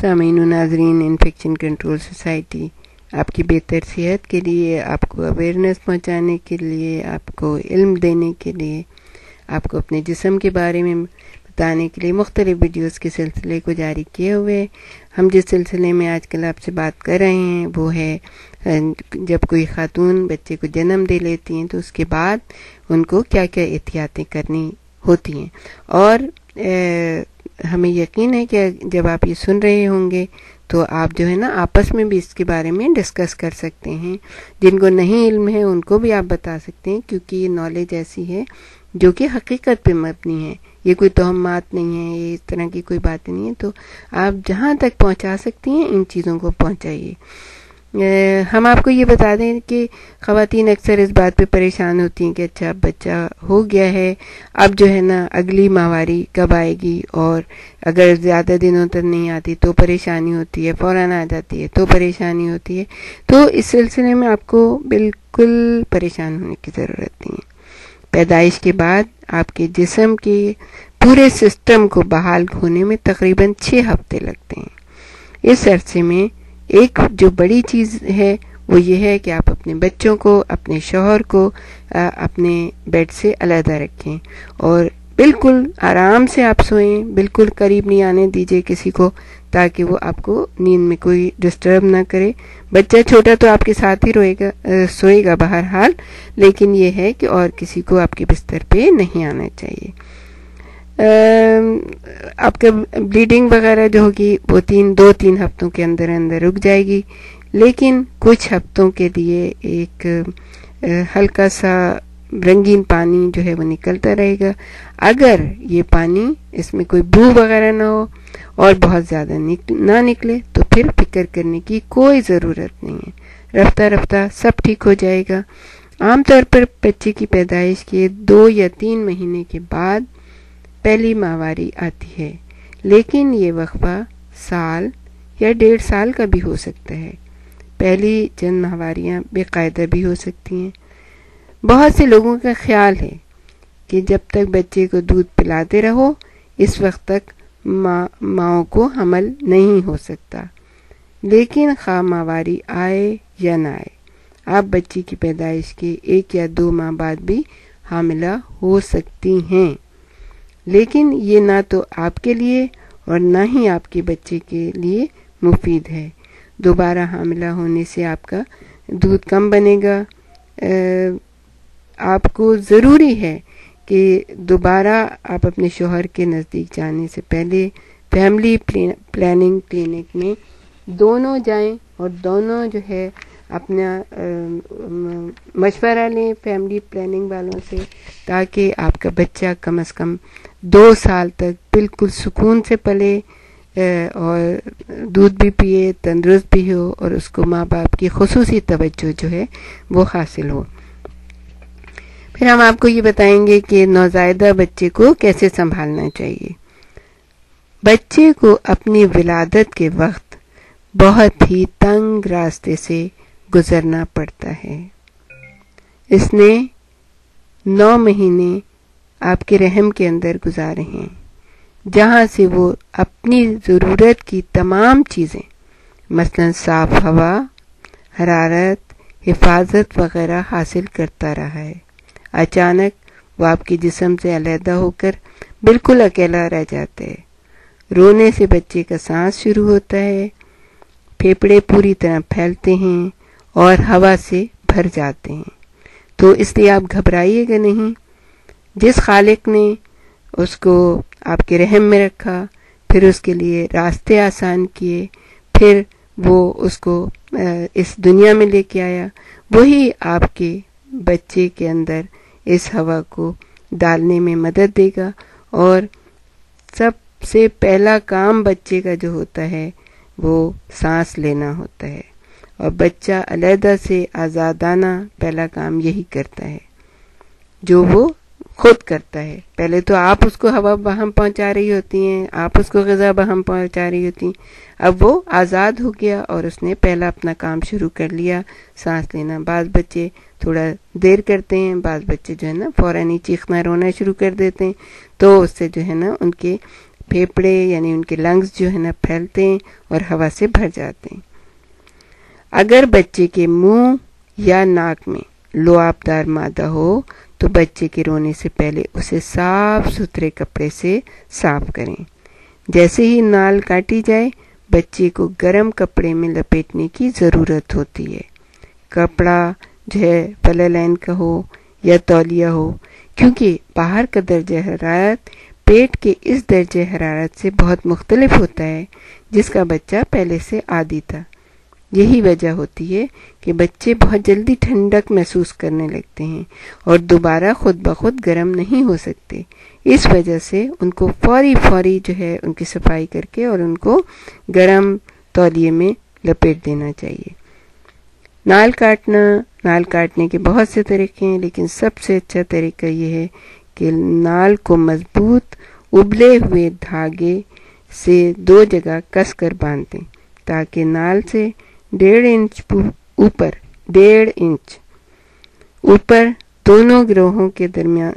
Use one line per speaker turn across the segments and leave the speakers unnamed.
سامعین و ناظرین، انفیکشن کنٹرول سوسائٹی آپ کی بہتر صحت کے لیے، آپ کو اویئرنیس پہنچانے کے لیے، آپ کو علم دینے کے لیے، آپ کو اپنے جسم کے بارے میں بتانے کے لیے مختلف ویڈیوز کے سلسلے کو جاری کیے ہوئے. ہم جس سلسلے میں آج کل آپ سے بات کر رہے ہیں وہ ہے جب کوئی خاتون بچے کو جنم دے لیتی ہیں تو اس کے بعد ان کو کیا کیا احتیاطیں کرنی ہوتی ہیں. اور ہمیں یقین ہے کہ جب آپ یہ سن رہے ہوں گے تو آپ جو ہے نا آپس میں بھی اس کے بارے میں ڈسکس کر سکتے ہیں. جن کو نہیں علم ہے ان کو بھی آپ بتا سکتے ہیں، کیونکہ یہ نالج ایسی ہے جو کہ حقیقت پہ مبنی ہے. یہ کوئی توہمات نہیں ہے، یہ اس طرح کی کوئی باتیں نہیں ہیں. تو آپ جہاں تک پہنچا سکتی ہیں ان چیزوں کو پہنچائیے. ہم آپ کو یہ بتا دیں کہ خواتین اکثر اس بات پہ پریشان ہوتی ہیں کہ اچھا بچہ ہو گیا ہے، اب جو ہے نا اگلی ماہواری کب آئے گی، اور اگر زیادہ دنوں تک نہیں آتی تو پریشانی ہوتی ہے، فوراً آ جاتی ہے تو پریشانی ہوتی ہے. تو اس سلسلے میں آپ کو بالکل پریشان ہونے کی ضرورت نہیں ہے. پیدائش کے بعد آپ کے جسم کے پورے سسٹم کو بحال ہونے میں تقریباً 6 ہفتے لگتے ہیں. اس عرصے میں ایک جو بڑی چیز ہے وہ یہ ہے کہ آپ اپنے بچوں کو، اپنے شوہر کو اپنے بیڈ سے علیحدہ رکھیں اور بالکل آرام سے آپ سوئیں. بالکل قریب نہیں آنے دیجیے کسی کو، تاکہ وہ آپ کو نیند میں کوئی ڈسٹرب نہ کرے. بچہ چھوٹا تو آپ کے ساتھ ہی سوئے گا بہرحال، لیکن یہ ہے کہ اور کسی کو آپ کے بستر پہ نہیں آنا چاہیے. آپ کا بلیڈنگ وغیرہ جو ہوگی وہ 2-3 ہفتوں کے اندر اندر رک جائے گی، لیکن کچھ ہفتوں کے لیے ایک ہلکا سا رنگین پانی جو ہے وہ نکلتا رہے گا. اگر یہ پانی اس میں کوئی بو وغیرہ نہ ہو اور بہت زیادہ نہ نکلے تو پھر فکر کرنے کی کوئی ضرورت نہیں ہے. رفتہ رفتہ سب ٹھیک ہو جائے گا. عام طور پر بچے کی پیدائش کے 2 یا 3 مہینے کے بعد پہلی ماہواری آتی ہے، لیکن یہ وقفہ سال یا 1.5 سال کا بھی ہو سکتا ہے. پہلی چند ماہواریاں بے قاعدہ بھی ہو سکتی ہیں. بہت سے لوگوں کا خیال ہے کہ جب تک بچے کو دودھ پلاتے رہو اس وقت تک ماؤں کو حمل نہیں ہو سکتا، لیکن خواہ ماہواری آئے یا نہ آئے آپ بچی کی پیدائش کے 1 یا 2 ماہ بعد بھی حاملہ ہو سکتی ہیں. لیکن یہ نہ تو آپ کے لیے اور نہ ہی آپ کے بچے کے لیے مفید ہے. دوبارہ حاملہ ہونے سے آپ کا دودھ کم بنے گا. آپ کو ضروری ہے کہ دوبارہ آپ اپنے شوہر کے نزدیک جانے سے پہلے فیملی پلاننگ کلینک میں دونوں جائیں اور دونوں جو ہے اپنا مشورہ لیں فیملی پلاننگ والوں سے، تاکہ آپ کا بچہ کم از کم 2 سال تک بالکل سکون سے پلے اور دودھ بھی پیے، تندرست بھی ہو، اور اس کو ماں باپ کی خصوصی توجہ جو ہے وہ حاصل ہو. پھر ہم آپ کو یہ بتائیں گے کہ نوزائیدہ بچے کو کیسے سنبھالنا چاہیے. بچے کو اپنی ولادت کے وقت بہت ہی تنگ راستے سے گزرنا پڑتا ہے. اس نے 9 مہینے آپ کے رحم کے اندر گزارے ہیں، جہاں سے وہ اپنی ضرورت کی تمام چیزیں مثلا صاف ہوا، حرارت، حفاظت وغیرہ حاصل کرتا رہا ہے. اچانک وہ آپ کے جسم سے علیحدہ ہو کر بالکل اکیلا رہ جاتا ہے. رونے سے بچے کا سانس شروع ہوتا ہے، پھیپھڑے پوری طرح پھیلتے ہیں اور ہوا سے بھر جاتے ہیں. تو اس لیے آپ گھبرائیے گا نہیں. جس خالق نے اس کو آپ کے رحم میں رکھا، پھر اس کے لیے راستے آسان کیے، پھر وہ اس کو اس دنیا میں لے کے آیا، وہی آپ کے بچے کے اندر اس ہوا کو ڈالنے میں مدد دے گا. اور سب سے پہلا کام بچے کا جو ہوتا ہے وہ سانس لینا ہوتا ہے، اور بچہ علیحدہ سے آزادانہ پہلا کام یہی کرتا ہے جو وہ خود کرتا ہے. پہلے تو آپ اس کو ہوا بہم پہنچا رہی ہوتی ہیں، آپ اس کو غذا بہم پہنچا رہی ہوتی ہیں. اب وہ آزاد ہو گیا اور اس نے پہلا اپنا کام شروع کر لیا، سانس لینا. بعض بچے تھوڑا دیر کرتے ہیں، بعض بچے جو ہے نا فوراً ہی چیخنا رونا شروع کر دیتے ہیں، تو اس سے جو ہے نا ان کے پھیپڑے یعنی ان کے لنگز جو ہے نا پھیلتے ہیں اور ہوا سے بھر جاتے ہیں۔ اگر بچے کے منہ یا ناک میں لعابدار مادہ ہو تو بچے کے رونے سے پہلے اسے صاف ستھرے کپڑے سے صاف کریں۔ جیسے ہی نال کاٹی جائے بچے کو گرم کپڑے میں لپیٹنے کی ضرورت ہوتی ہے۔ کپڑا جو ہے پلالین کا ہو یا تولیہ ہو، کیونکہ باہر کا درجہ حرارت پیٹ کے اس درجہ حرارت سے بہت مختلف ہوتا ہے جس کا بچہ پہلے سے عادی تھا۔ یہی وجہ ہوتی ہے کہ بچے بہت جلدی ٹھنڈک محسوس کرنے لگتے ہیں اور دوبارہ خود بخود گرم نہیں ہو سکتے۔ اس وجہ سے ان کو فوری جو ہے ان کی صفائی کر کے اور ان کو گرم تولیے میں لپیٹ دینا چاہیے۔ نال کاٹنے کے بہت سے طریقے ہیں، لیکن سب سے اچھا طریقہ یہ ہے کہ نال کو مضبوط ابلے ہوئے دھاگے سے 2 جگہ کس کر باندھ دیں تاکہ نال سے 1.5 انچ اوپر دونوں گروہوں کے درمیان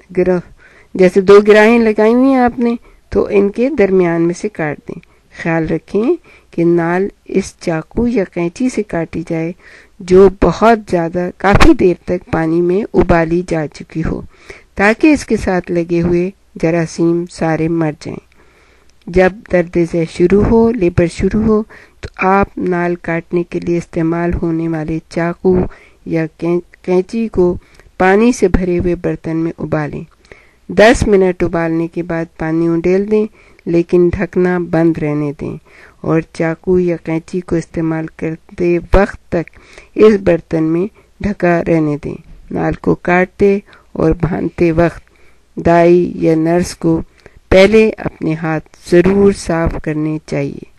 جیسے 2 گراہیں لگائی ہوئی ہیں آپ نے تو ان کے درمیان میں سے کاٹ دیں۔ خیال رکھیں کہ نال اس چاقو یا قینچی سے کاٹی جائے جو بہت زیادہ کافی دیر تک پانی میں ابالی جا چکی ہو تاکہ اس کے ساتھ لگے ہوئے جراثیم سارے مر جائیں۔ جب درد ذیل شروع ہو، لیبر شروع ہو تو آپ نال کاٹنے کے لیے استعمال ہونے والے چاقو یا قینچی کو پانی سے بھرے ہوئے برتن میں ابالیں۔ 10 منٹ ابالنے کے بعد پانی اڈیل دیں، لیکن ڈھکنا بند رہنے دیں اور چاقو یا قینچی کو استعمال کرتے وقت تک اس برتن میں ڈھکا رہنے دیں۔ نال کو کاٹتے اور باندھتے وقت دائی یا نرس کو پہلے اپنے ہاتھ ضرور صاف کرنے چاہیے۔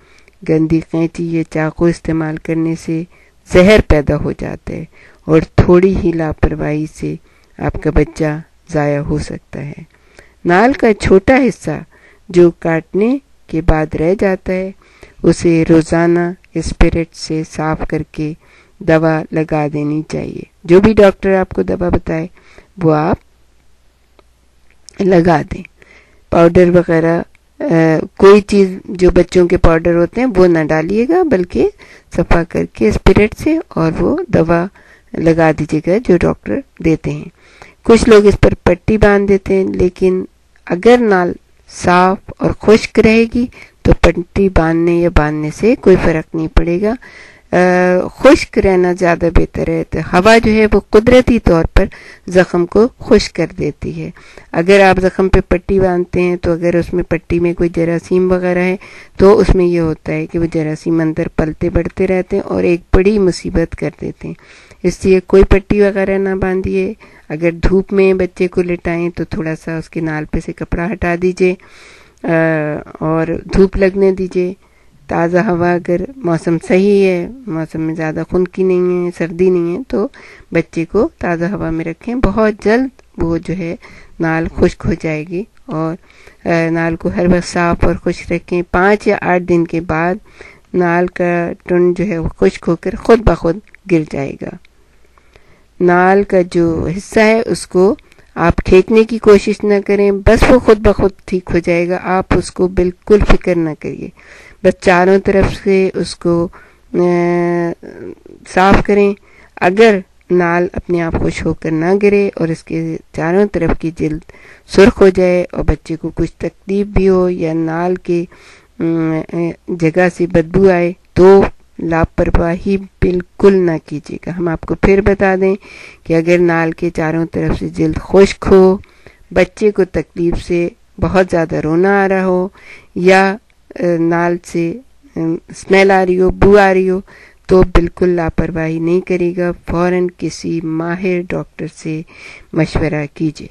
گندی قینچی یا چاقو استعمال کرنے سے زہر پیدا ہو جاتا ہے اور تھوڑی ہی لاپرواہی سے آپ کا بچہ ضائع ہو سکتا ہے۔ نال کا چھوٹا حصہ جو کاٹنے کے بعد رہ جاتا ہے اسے روزانہ اسپرٹ سے صاف کر کے دوا لگا دینی چاہیے۔ جو بھی ڈاکٹر آپ کو دوا بتائے وہ آپ لگا دیں۔ پاؤڈر وغیرہ کوئی چیز جو بچوں کے پاؤڈر ہوتے ہیں وہ نہ ڈالیے گا، بلکہ صفا کر کے اسپرٹ سے اور وہ دوا لگا دیجیے گا جو ڈاکٹر دیتے ہیں۔ کچھ لوگ اس پر پٹی باندھ دیتے ہیں، لیکن اگر نال صاف اور خشک رہے گی تو پٹی باندھنے سے کوئی فرق نہیں پڑے گا۔ خشک رہنا زیادہ بہتر ہے۔ تو ہوا جو ہے وہ قدرتی طور پر زخم کو خشک کر دیتی ہے۔ اگر آپ زخم پہ پٹی باندھتے ہیں تو اگر اس میں پٹی میں کوئی جراثیم وغیرہ ہے تو اس میں یہ ہوتا ہے کہ وہ جراثیم اندر پلتے بڑھتے رہتے ہیں اور ایک بڑی مصیبت کر دیتے ہیں۔ اس لیے کوئی پٹی وغیرہ نہ باندھیے۔ اگر دھوپ میں بچے کو لٹائیں تو تھوڑا سا اس کے نال پہ سے کپڑا ہٹا دیجیے اور دھوپ لگنے دیجیے۔ تازہ ہوا، اگر موسم صحیح ہے، موسم میں زیادہ خنکی نہیں ہے، سردی نہیں ہے، تو بچے کو تازہ ہوا میں رکھیں۔ بہت جلد وہ جو ہے نال خشک ہو جائے گی اور نال کو ہر وقت صاف اور خشک رکھیں۔ 5 یا 8 دن کے بعد نال کا ٹن جو ہے وہ خشک ہو کر خود بخود گر جائے گا۔ نال کا جو حصہ ہے اس کو آپ کھینچنے کی کوشش نہ کریں، بس وہ خود بخود ٹھیک ہو جائے گا۔ آپ اس کو بالکل فکر نہ کریے، بس چاروں طرف سے اس کو صاف کریں۔ اگر نال اپنے آپ خوش ہو کر نہ گرے اور اس کے چاروں طرف کی جلد سرخ ہو جائے اور بچے کو کچھ تکلیف بھی ہو یا نال کے جگہ سے بدبو آئے تو لاپرواہی بالکل نہ کیجیے گا۔ ہم آپ کو پھر بتا دیں کہ اگر نال کے چاروں طرف سے جلد خشک ہو، بچے کو تکلیف سے بہت زیادہ رونا آ رہا ہو یا نال سے اسمیل آ رہی ہو، بو آ رہی ہو، تو بالکل لاپرواہی نہیں کرے گا، فوراً کسی ماہر ڈاکٹر سے مشورہ کیجیے۔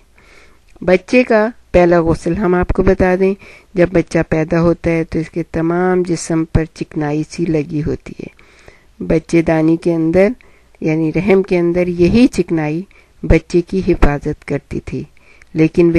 بچے کا پہلا غسل ہم آپ کو بتا دیں، جب بچہ پیدا ہوتا ہے تو اس کے تمام جسم پر چکنائی سی لگی ہوتی ہے۔ بچے دانی کے اندر یعنی رحم کے اندر یہی چکنائی بچے کی حفاظت کرتی تھی، لیکن